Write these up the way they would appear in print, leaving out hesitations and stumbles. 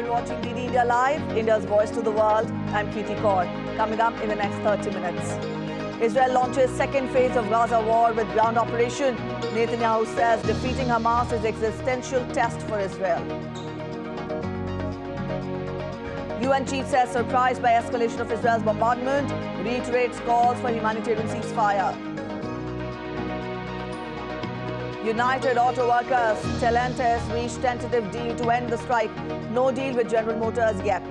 You're watching DD India Live, India's voice to the world. I'm Preeti Kaur. Coming up in the next 30 minutes. Israel launches second phase of Gaza war with ground operation. Netanyahu says defeating Hamas is existential test for Israel. UN chief says surprised by escalation of Israel's bombardment, reiterates calls for humanitarian ceasefire. United Auto Workers, Stellantis reached tentative deal to end the strike. No deal with General Motors yet.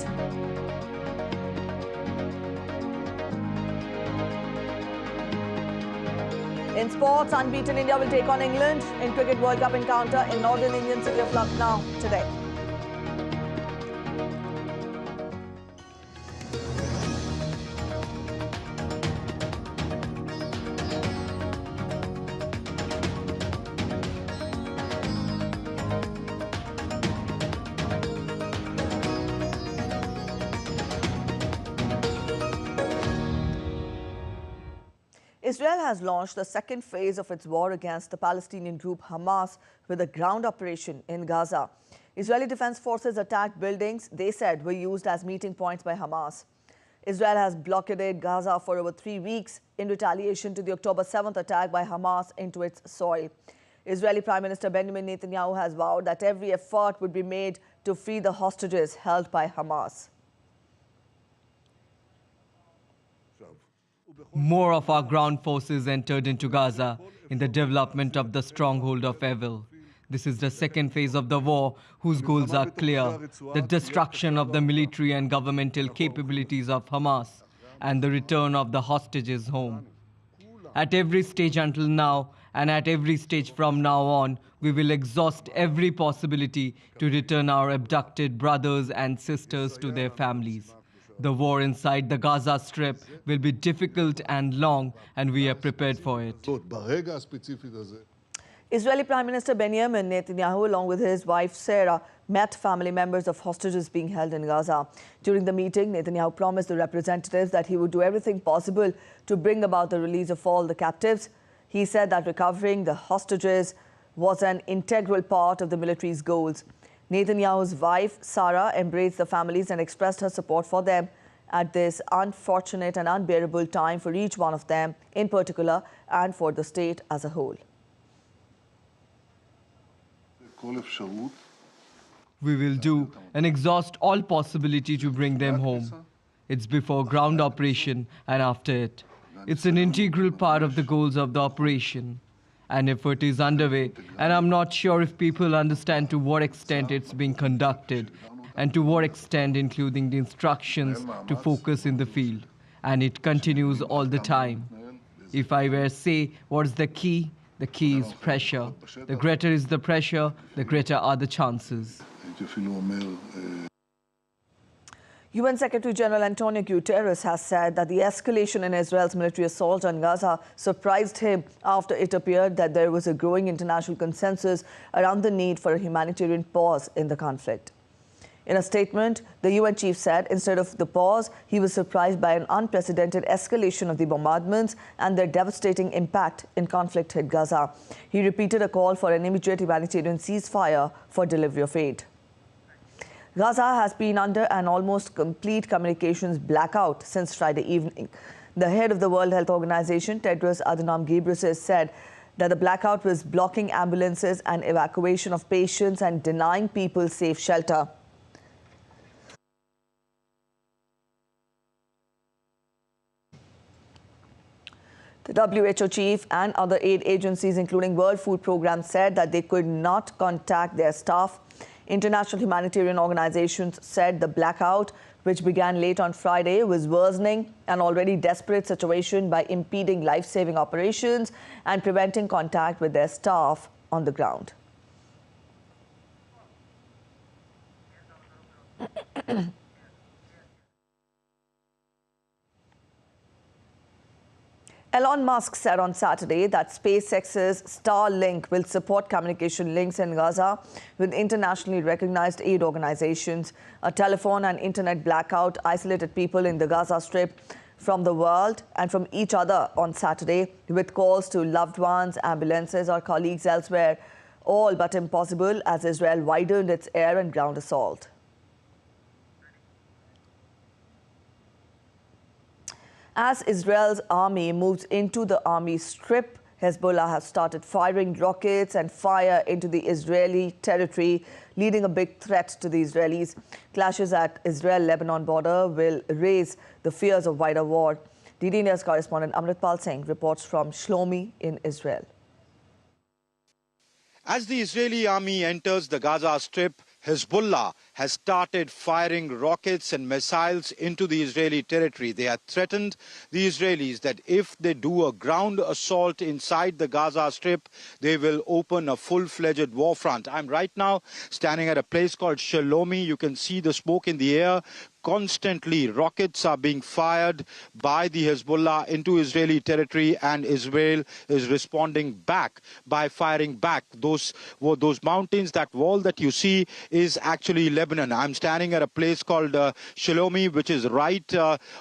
In sports, unbeaten India will take on England in Cricket World Cup encounter in northern Indian city of Lucknow today. Israel has launched the second phase of its war against the Palestinian group Hamas with a ground operation in Gaza. Israeli Defense Forces attacked buildings they said were used as meeting points by Hamas. Israel has blockaded Gaza for over 3 weeks in retaliation to the October 7th attack by Hamas into its soil. Israeli Prime Minister Benjamin Netanyahu has vowed that every effort would be made to free the hostages held by Hamas. More of our ground forces entered into Gaza in the development of the stronghold of Evil. This is the second phase of the war, whose goals are clear: the destruction of the military and governmental capabilities of Hamas and the return of the hostages home. At every stage until now, and at every stage from now on, we will exhaust every possibility to return our abducted brothers and sisters to their families. The war inside the Gaza Strip will be difficult and long, and we are prepared for it. Israeli Prime Minister Benjamin Netanyahu, along with his wife Sarah, met family members of hostages being held in Gaza. During the meeting, Netanyahu promised the representatives that he would do everything possible to bring about the release of all the captives. He said that recovering the hostages was an integral part of the military's goals. Netanyahu's wife, Sarah, embraced the families and expressed her support for them at this unfortunate and unbearable time for each one of them in particular and for the state as a whole. We will do and exhaust all possibility to bring them home. It's before ground operation and after it. It's an integral part of the goals of the operation. An effort is underway, and I'm not sure if people understand to what extent it's being conducted and to what extent, including the instructions to focus in the field. And it continues all the time. If I were to say what's the key is pressure. The greater is the pressure, the greater are the chances. UN Secretary General Antonio Guterres has said that the escalation in Israel's military assault on Gaza surprised him after it appeared that there was a growing international consensus around the need for a humanitarian pause in the conflict. In a statement, the UN chief said instead of the pause, he was surprised by an unprecedented escalation of the bombardments and their devastating impact in conflict-hit Gaza. He repeated a call for an immediate humanitarian ceasefire for delivery of aid. Gaza has been under an almost complete communications blackout since Friday evening. The head of the World Health Organization, Tedros Adhanom Ghebreyesus, said that the blackout was blocking ambulances and evacuation of patients and denying people safe shelter. The WHO chief and other aid agencies, including World Food Programme, said that they could not contact their staff. International humanitarian organizations said the blackout, which began late on Friday, was worsening an already desperate situation by impeding life-saving operations and preventing contact with their staff on the ground. Elon Musk said on Saturday that SpaceX's Starlink will support communication links in Gaza with internationally recognized aid organizations. A telephone and internet blackout isolated people in the Gaza Strip from the world and from each other on Saturday, with calls to loved ones, ambulances or colleagues elsewhere all but impossible as Israel widened its air and ground assault. As Israel's army moves into the army strip, Hezbollah has started firing rockets and fire into the Israeli territory, leading a big threat to the Israelis. Clashes at Israel-Lebanon border will raise the fears of wider war. DD India's correspondent Amritpal Singh reports from Shlomi in Israel. As the Israeli army enters the Gaza Strip, Hezbollah has started firing rockets and missiles into the Israeli territory. They have threatened the Israelis that if they do a ground assault inside the Gaza Strip, they will open a full-fledged war front. I'm right now standing at a place called Shlomi. You can see the smoke in the air. Constantly, rockets are being fired by the Hezbollah into Israeli territory, and Israel is responding back by firing back. Those mountains, that wall that you see is actually Lebanon. I'm standing at a place called Shlomi, which is right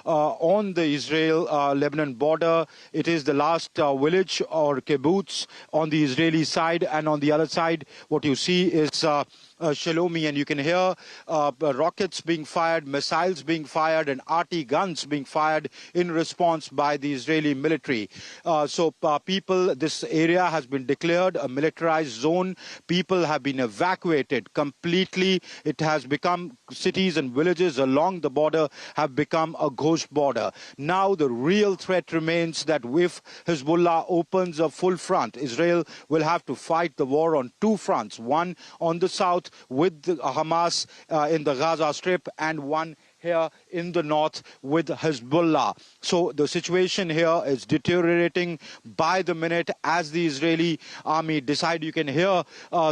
on the Israel-Lebanon border. It is the last village or kibbutz on the Israeli side, and on the other side, what you see is Shlomi, and you can hear rockets being fired, missiles being fired, and RT guns being fired in response by the Israeli military. This area has been declared a militarized zone. People have been evacuated completely. It has become, cities and villages along the border have become a ghost border. Now the real threat remains that if Hezbollah opens a full front, Israel will have to fight the war on two fronts, one on the south with Hamas in the Gaza Strip, and one here in the north with Hezbollah. So the situation here is deteriorating by the minute as the Israeli army decide. You can hear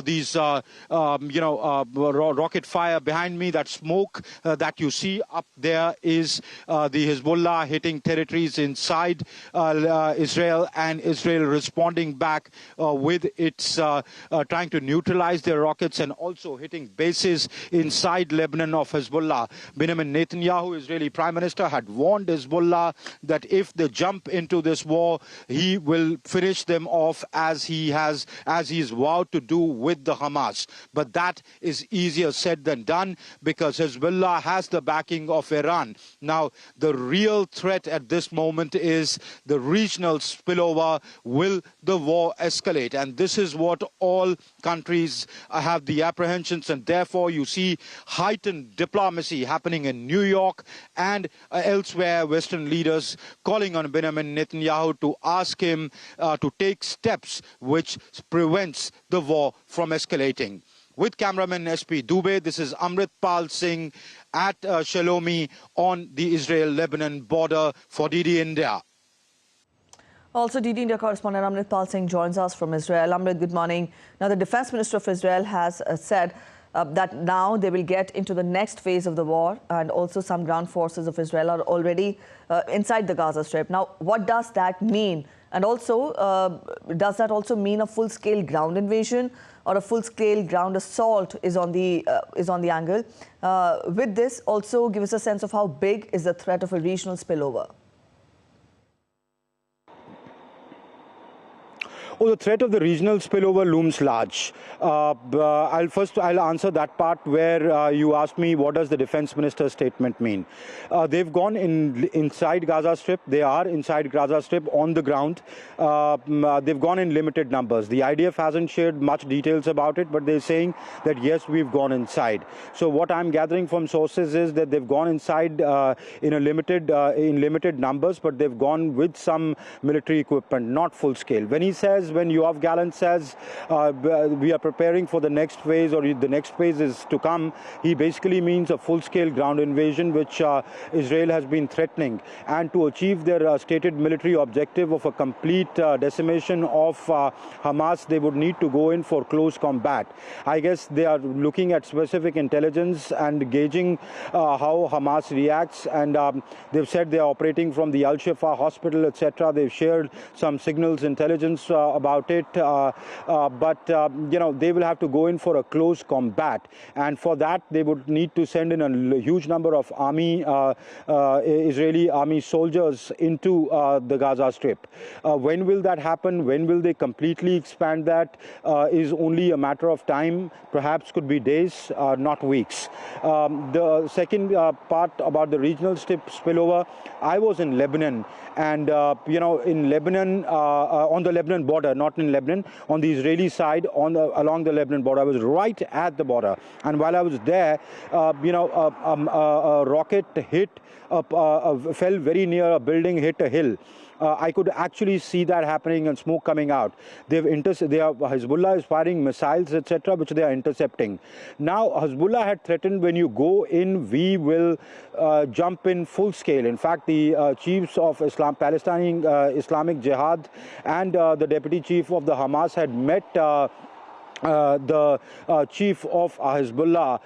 these rocket fire behind me. That smoke that you see up there is the Hezbollah hitting territories inside Israel, and Israel responding back with its trying to neutralize their rockets and also hitting bases inside Lebanon of Hezbollah. Benjamin Netanyahu, Israeli Prime Minister, had warned Hezbollah that if they jump into this war, he will finish them off as he's vowed to do with the Hamas. But that is easier said than done, because Hezbollah has the backing of Iran. Now, the real threat at this moment is the regional spillover. Will the war escalate? And this is what all countries have the apprehensions, and therefore you see heightened diplomacy happening in New York and elsewhere, Western leaders calling on Benjamin Netanyahu to ask him to take steps which prevents the war from escalating. With cameraman SP Dubey, this is Amritpal Singh at Shlomi on the Israel-Lebanon border for DD India. Also, DD India correspondent Amritpal Singh joins us from Israel. Amrit, good morning. Now, the Defense Minister of Israel has said that now they will get into the next phase of the war, and also some ground forces of Israel are already inside the Gaza Strip. Now, what does that mean? And also, does that also mean a full-scale ground invasion or a full-scale ground assault is on the angle? With this, also give us a sense of how big is the threat of a regional spillover? Oh, the threat of the regional spillover looms large. I'll answer that part where you asked me what does the defense minister's statement mean. They've gone inside Gaza Strip. They are inside Gaza Strip on the ground. They've gone in limited numbers. The IDF hasn't shared much details about it, but they're saying that yes, we've gone inside. So what I'm gathering from sources is that they've gone inside in limited numbers, but they've gone with some military equipment, not full scale. When Yoav Gallant says we are preparing for the next phase, or the next phase is to come, he basically means a full-scale ground invasion, which Israel has been threatening. And to achieve their stated military objective of a complete decimation of Hamas, they would need to go in for close combat. I guess they are looking at specific intelligence and gauging how Hamas reacts. And they've said they are operating from the Al-Shifa hospital, etc. They've shared some signals, intelligence about it, but they will have to go in for a close combat, and for that they would need to send in a huge number of Israeli army soldiers into the Gaza Strip. When will that happen? When will they completely expand that? Is only a matter of time. Perhaps could be days, not weeks. The second part about the regional spillover, I was in Lebanon, and in Lebanon, on the Lebanon border, not in Lebanon, on the Israeli side, along the Lebanon border. I was right at the border, and while I was there, a rocket fell very near a building, hit a hill. I could actually see that happening and smoke coming out. Hezbollah is firing missiles, etc., which they are intercepting. Now, Hezbollah had threatened, when you go in, we will jump in full scale. In fact, the chiefs of Palestinian Islamic Jihad and the deputy chief of the Hamas had met the chief of Hezbollah,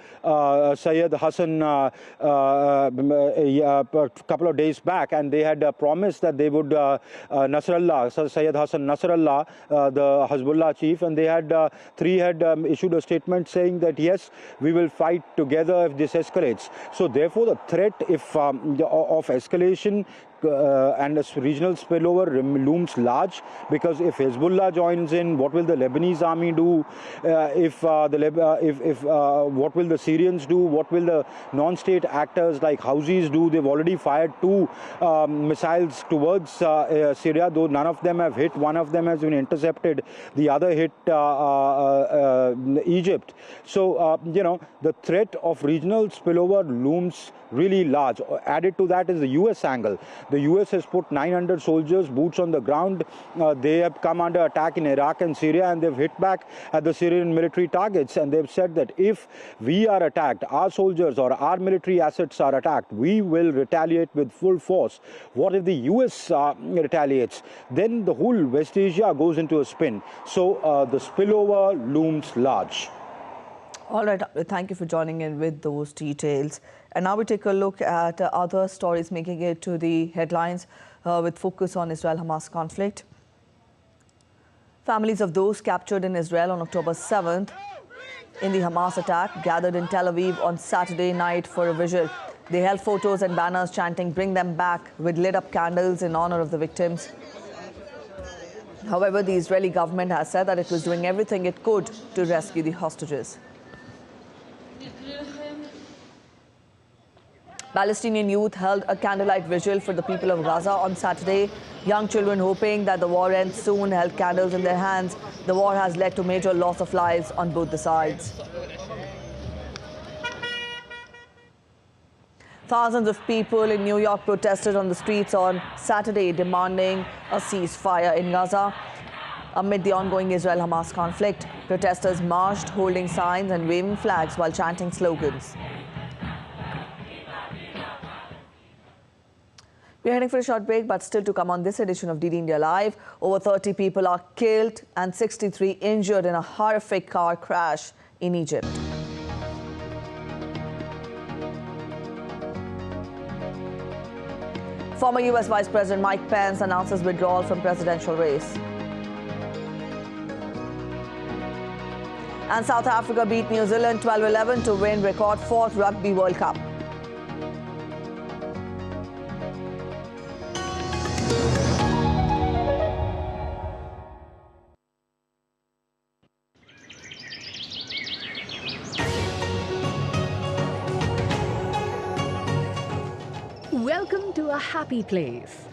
Sayyid Hassan, a couple of days back, and they had promised that they would Nasrallah, Sayyid Hassan Nasrallah, the Hezbollah chief, and they had issued a statement saying that yes, we will fight together if this escalates. So therefore, the threat of escalation and a regional spillover looms large, because if Hezbollah joins in, what will the Lebanese army do? What will the Syrians do? What will the non-state actors like Houthis do? They've already fired 2 missiles towards Syria, though none of them have hit. One of them has been intercepted. The other hit Egypt. So, the threat of regional spillover looms really large. Added to that is the U.S. angle. The U.S. has put 900 soldiers, boots on the ground. They have come under attack in Iraq and Syria, and they've hit back at the Syrian military targets. And they've said that if we are attacked, our soldiers or our military assets are attacked, we will retaliate with full force. What if the U.S. retaliates? Then the whole West Asia goes into a spin. So the spillover looms large. All right, thank you for joining in with those details. And now we take a look at other stories making it to the headlines with focus on Israel-Hamas conflict. Families of those captured in Israel on October 7th in the Hamas attack gathered in Tel Aviv on Saturday night for a vigil. They held photos and banners chanting, "Bring them back," with lit-up candles in honor of the victims. However, the Israeli government has said that it was doing everything it could to rescue the hostages. Palestinian youth held a candlelight vigil for the people of Gaza on Saturday. Young children, hoping that the war ends soon, held candles in their hands. The war has led to major loss of lives on both the sides. Thousands of people in New York protested on the streets on Saturday, demanding a ceasefire in Gaza. Amid the ongoing Israel-Hamas conflict, protesters marched, holding signs and waving flags while chanting slogans. We're heading for a short break, but still to come on this edition of DD India Live. Over 30 people are killed and 63 injured in a horrific car crash in Egypt. Former US Vice President Mike Pence announces withdrawal from presidential race. And South Africa beat New Zealand 12-11 to win record 4th Rugby World Cup. Welcome to a happy place.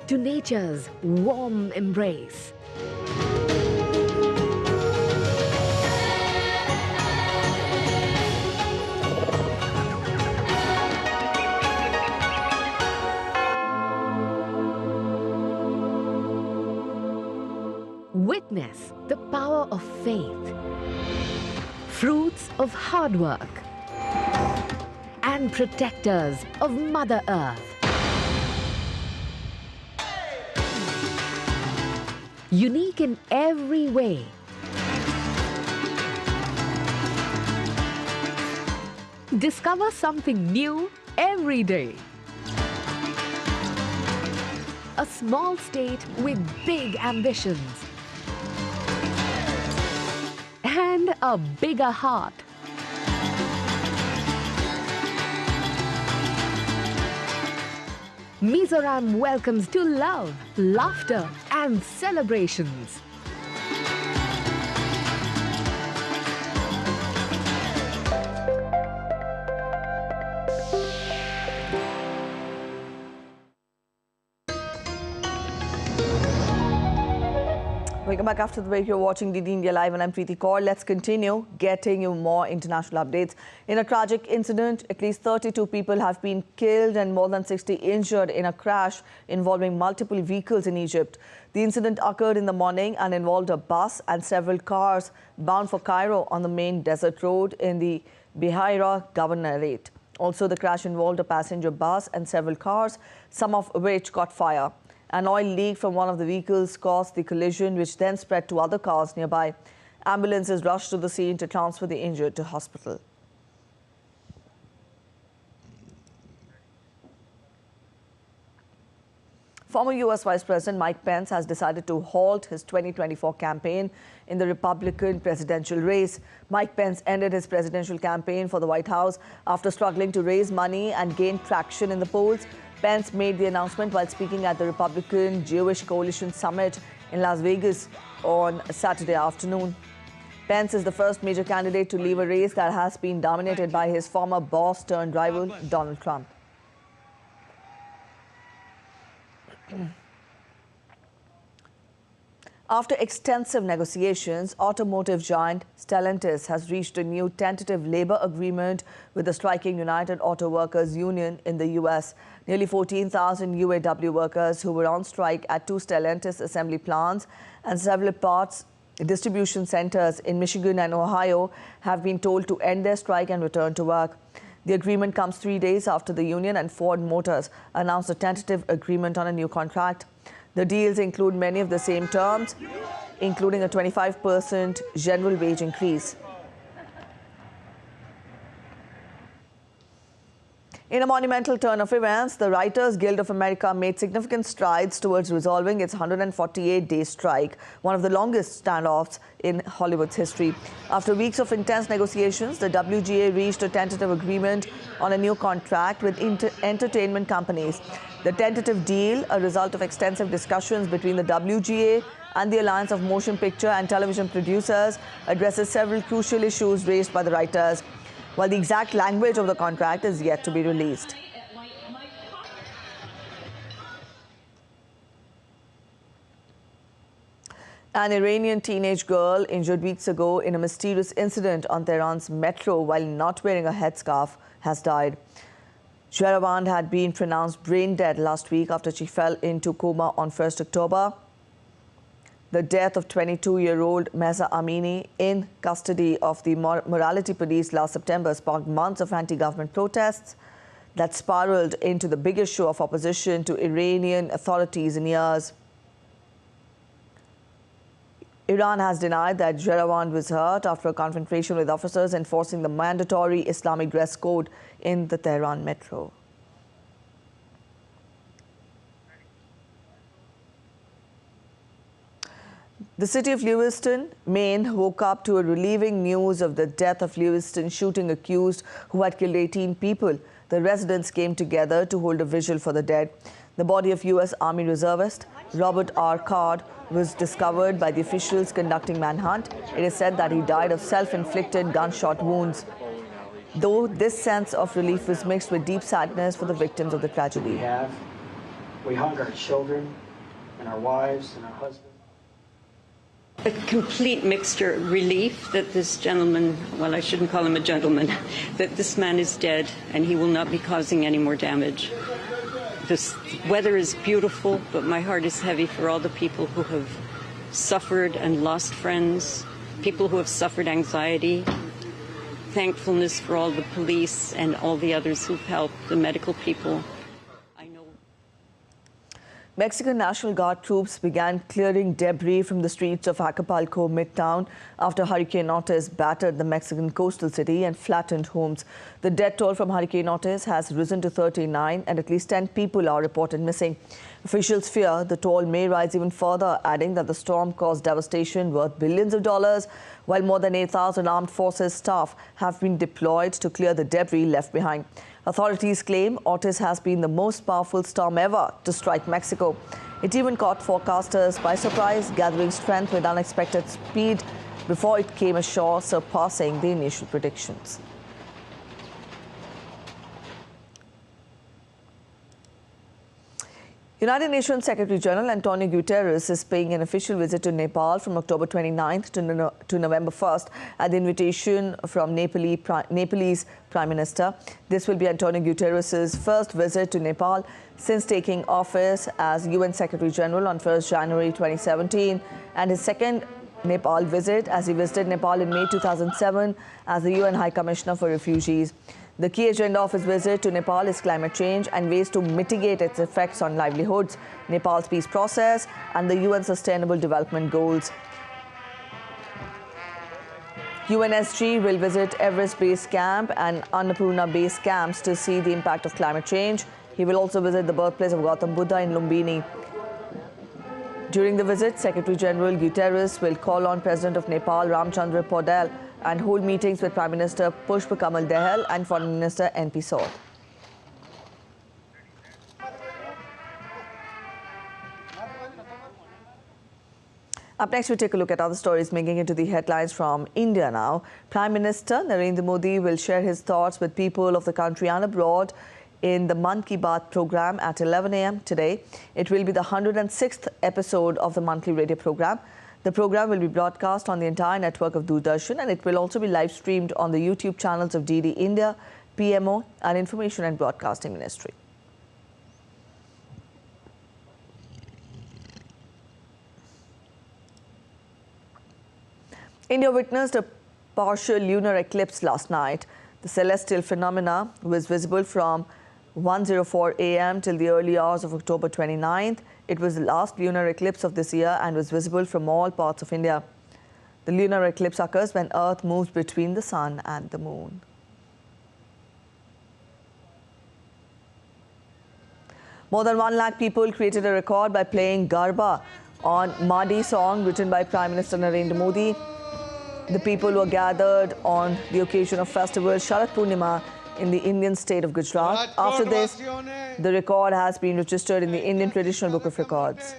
To nature's warm embrace. Witness the power of faith, fruits of hard work, and protectors of Mother Earth. Unique in every way. Discover something new every day. a small state with big ambitions and a bigger heart. Mizoram welcomes to love, laughter and celebrations. Welcome back after the break. You're watching DD India Live and I'm Preeti Kaur. Let's continue getting you more international updates. In a tragic incident, at least 32 people have been killed and more than 60 injured in a crash involving multiple vehicles in Egypt. The incident occurred in the morning and involved a bus and several cars bound for Cairo on the main desert road in the Behaira Governorate. Also, the crash involved a passenger bus and several cars, some of which caught fire. An oil leak from one of the vehicles caused the collision, which then spread to other cars nearby. Ambulances rushed to the scene to transfer the injured to hospital. Former U.S. Vice President Mike Pence has decided to halt his 2024 campaign in the Republican presidential race. Mike Pence ended his presidential campaign for the White House after struggling to raise money and gain traction in the polls. Pence made the announcement while speaking at the Republican Jewish Coalition Summit in Las Vegas on Saturday afternoon. Pence is the first major candidate to leave a race that has been dominated by his former boss turned rival, Donald Trump. After extensive negotiations, automotive giant Stellantis has reached a new tentative labor agreement with the striking United Auto Workers Union in the U.S. Nearly 14,000 UAW workers who were on strike at two Stellantis assembly plants and several parts distribution centers in Michigan and Ohio have been told to end their strike and return to work. The agreement comes 3 days after the union and Ford Motors announced a tentative agreement on a new contract. The deals include many of the same terms, including a 25% general wage increase. In a monumental turn of events, the Writers Guild of America made significant strides towards resolving its 148-day strike, one of the longest standoffs in Hollywood's history. After weeks of intense negotiations, the WGA reached a tentative agreement on a new contract with entertainment companies. The tentative deal, a result of extensive discussions between the WGA and the Alliance of Motion Picture and Television Producers, addresses several crucial issues raised by the writers, while the exact language of the contract is yet to be released. An Iranian teenage girl injured weeks ago in a mysterious incident on Tehran's metro while not wearing a headscarf has died. Shahrawand had been pronounced brain dead last week after she fell into coma on 1st October. The death of 22-year-old Mahsa Amini in custody of the morality police last September sparked months of anti-government protests that spiraled into the biggest show of opposition to Iranian authorities in years. Iran has denied that Shahrawand was hurt after a confrontation with officers enforcing the mandatory Islamic dress code in the Tehran metro. The city of Lewiston, Maine, woke up to a relieving news of the death of Lewiston shooting accused who had killed 18 people. The residents came together to hold a vigil for the dead. The body of U.S. Army reservist Robert R. Card was discovered by the officials conducting manhunt. It is said that he died of self-inflicted gunshot wounds. Though this sense of relief was mixed with deep sadness for the victims of the tragedy. We hung our children and our wives and our husbands. A complete mixture, relief that this gentleman, well, I shouldn't call him a gentleman, that this man is dead and he will not be causing any more damage. This weather is beautiful, but my heart is heavy for all the people who have suffered and lost friends, people who have suffered anxiety. Thankfulness for all the police and all the others who've helped, the medical people. Mexican National Guard troops began clearing debris from the streets of Acapulco midtown after Hurricane Otis battered the Mexican coastal city and flattened homes. The death toll from Hurricane Otis has risen to 39 and at least 10 people are reported missing. Officials fear the toll may rise even further, adding that the storm caused devastation worth billions of dollars, while more than 8,000 armed forces staff have been deployed to clear the debris left behind. Authorities claim Otis has been the most powerful storm ever to strike Mexico. It even caught forecasters by surprise, gathering strength with unexpected speed before it came ashore, surpassing the initial predictions. United Nations Secretary General Antonio Guterres is paying an official visit to Nepal from October 29th to November 1st at the invitation from Nepalese Prime Minister. This will be Antonio Guterres' first visit to Nepal since taking office as UN Secretary General on 1st January 2017 and his second Nepal visit as he visited Nepal in May 2007 as the UN High Commissioner for Refugees. The key agenda of his visit to Nepal is climate change and ways to mitigate its effects on livelihoods, Nepal's peace process and the UN Sustainable Development Goals. UNSG will visit Everest Base Camp and Annapurna Base Camps to see the impact of climate change. He will also visit the birthplace of Gautam Buddha in Lumbini. During the visit, Secretary General Guterres will call on President of Nepal, Ramchandra Paudel, and hold meetings with Prime Minister Pushpa Kamal Dahal and Foreign Minister NP Sood. Up next, we take a look at other stories making it to the headlines from India now. Prime Minister Narendra Modi will share his thoughts with people of the country and abroad in the Mann Ki Baat program at 11 a.m. today. It will be the 106th episode of the monthly radio program. The program will be broadcast on the entire network of Doordarshan and it will also be live streamed on the YouTube channels of DD India, PMO and Information and Broadcasting Ministry. India witnessed a partial lunar eclipse last night. The celestial phenomena was visible from 1:04 a.m. till the early hours of October 29th. It was the last lunar eclipse of this year and was visible from all parts of India. The lunar eclipse occurs when Earth moves between the sun and the moon. More than 1 lakh people created a record by playing Garba on Madi song written by Prime Minister Narendra Modi. The people were gathered on the occasion of festival Sharad Purnima in the Indian state of Gujarat. After this, the record has been registered in the Indian Traditional Book of Records.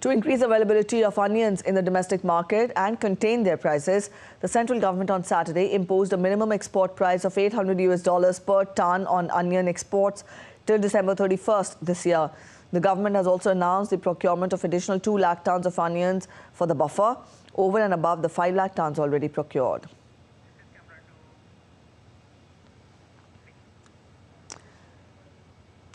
To increase availability of onions in the domestic market and contain their prices, the central government on Saturday imposed a minimum export price of $800 per ton on onion exports till December 31st this year. The government has also announced the procurement of additional 2 lakh tons of onions for the buffer, over and above the 5 lakh tons already procured.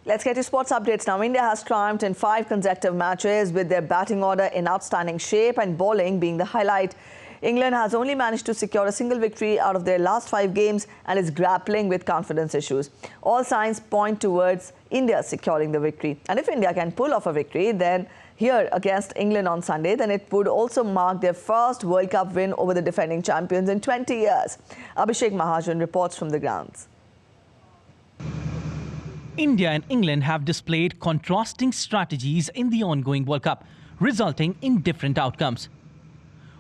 Let's get to sports updates now. India has triumphed in 5 consecutive matches with their batting order in outstanding shape and bowling being the highlight. England has only managed to secure a single victory out of their last 5 games and is grappling with confidence issues. All signs point towards India securing the victory. And if India can pull off a victory, then here against England on Sunday, then it would also mark their first World Cup win over the defending champions in 20 years. Abhishek Mahajan reports from the grounds. India and England have displayed contrasting strategies in the ongoing World Cup, resulting in different outcomes.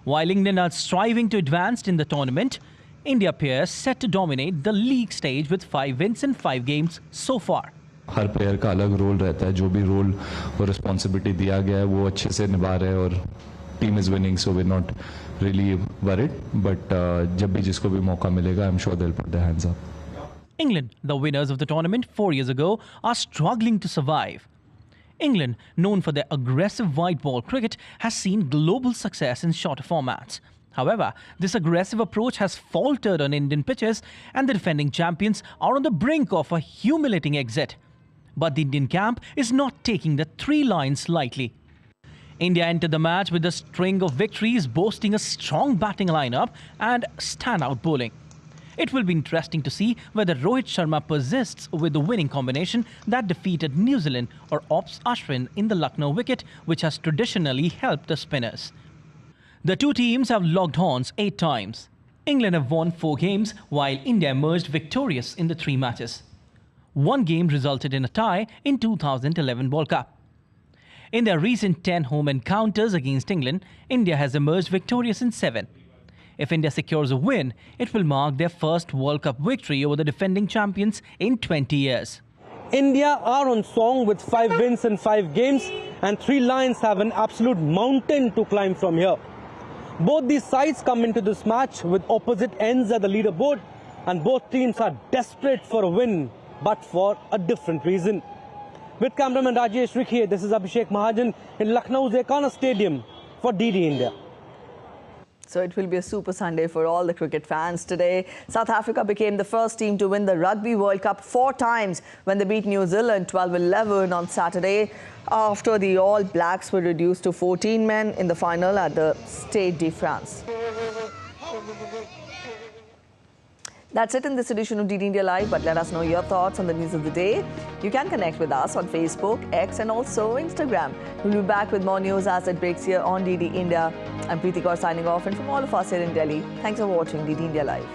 While England are striving to advance in the tournament, India appears set to dominate the league stage with 5 wins in 5 games so far. Her player का अलग role रहता है, जो भी role और responsibility दिया गया है वो अच्छे से निभा रहे हैं और team is winning, so we not really worried, but जब भी जिसको भी मौका मिलेगा, I am sure they will put their hands up. England, the winners of the tournament 4 years ago, are struggling to survive. England, known for their aggressive white ball cricket, has seen global success in shorter formats. However, this aggressive approach has faltered on Indian pitches and the defending champions are on the brink of a humiliating exit. But the Indian camp is not taking the 3 lines lightly. India entered the match with a string of victories, boasting a strong batting lineup and standout bowling. It will be interesting to see whether Rohit Sharma persists with the winning combination that defeated New Zealand or opts Ashwin in the Lucknow wicket, which has traditionally helped the spinners. The two teams have locked horns 8 times. England have won 4 games, while India emerged victorious in the 3 matches. 1 game resulted in a tie in 2011 World Cup. In their recent 10 home encounters against England, India has emerged victorious in 7. If India secures a win, it will mark their first World Cup victory over the defending champions in 20 years. India are on song with 5 wins in 5 games, and 3 Lions have an absolute mountain to climb from here. Both these sides come into this match with opposite ends at the leaderboard, and both teams are desperate for a win, but for a different reason. With cameraman Rajesh Rikhiye, this is Abhishek Mahajan in Lucknow's Ekana Stadium for DD India. So it will be a super Sunday for all the cricket fans today. South Africa became the first team to win the Rugby World Cup 4 times when they beat New Zealand 12-11 on Saturday, after the All Blacks were reduced to 14 men in the final at the Stade de France. That's it in this edition of DD India Live, but let us know your thoughts on the news of the day. You can connect with us on Facebook, X and also Instagram. We'll be back with more news as it breaks here on DD India. I'm Preeti Kaur signing off, and from all of us here in Delhi, thanks for watching DD India Live.